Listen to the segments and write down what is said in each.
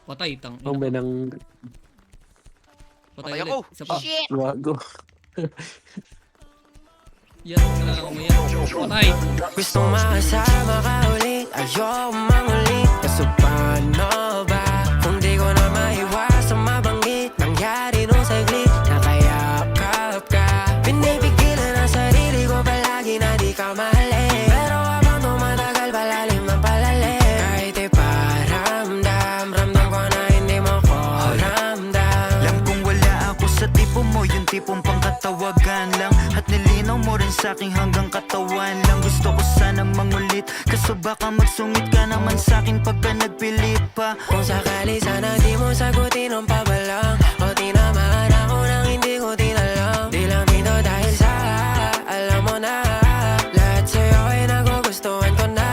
Patay, tang Ang ina. may nang Patay ako. ulit. Isa pa. Shit! gago. Yan, kailangan mo yan. Patay. Gustong makasama ka ulit, ayaw mangulit. Kaso paano ba kung di ko na maiwasang mabanggit? Nangyari nung saglit, nakayakap ka. Pinipigilan ang sarili ko palagi na di ka mahalin. Pero habang tumatagal palalim ang palalim. Kahit iparamdam, ramdam ko na hindi mo ko ramdam. Alam kong wala ako sa tipo mo, yung tipong pangkatawagan lang. At nilinaw mo rin sa'king hanggang katawan lang. Gusto ko sana mangulit, kaso baka magsungit ka naman sa'kin pagka nagpilit pa. Kung sakali sana di mo sagutin ang pabalang, o tinamaan ako nang hindi ko tinalam. Di lang dito dahil sa alam mo na, lahat sa'yo ay nagugustuhan ko na.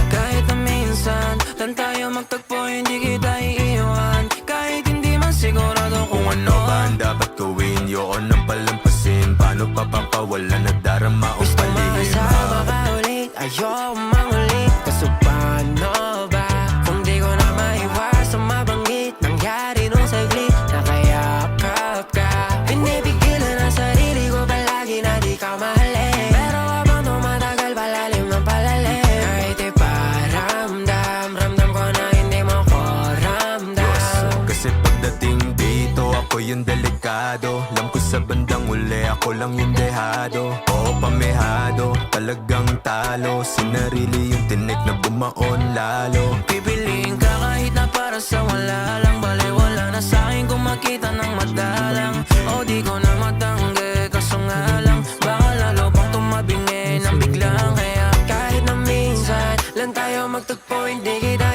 Kahit na minsan lang tayo magtagpo, hindi kita iiwan. Kahit hindi man sigurado kung ano ba ang dapat gawin, yoko nang palampasin. Paano pa papawala, nagdarama o gusto palihim. makasama ka ulit, ayaw mangulit. Kaso paano ba kung di ko na maiwasang mabanggit? Nangyari nung saglit, nakayakap ka. Pinipigilan ang sarili ko palagi na di ka mahalin. Pero habang tumatagal palalim ng palalim. Kahit iparamdam, ramdam ko na hindi mo ko ramdam. Kasi pagdating dito, ako yung delikado. Alam ko sa bandang uli, ako lang yung dehado. Oo, pamehado, talagang talo. Sinarili yung tinik na bumaon lalo. Pipiliin ka kahit na para sa wala lang. Bale wala na sa'kin kung makita ng madalang. O di ko na matanggi, kaso nga lang baka lalo pang tumabingi ng biglang. Kaya kahit na minsan lang tayo magtagpo, hindi kita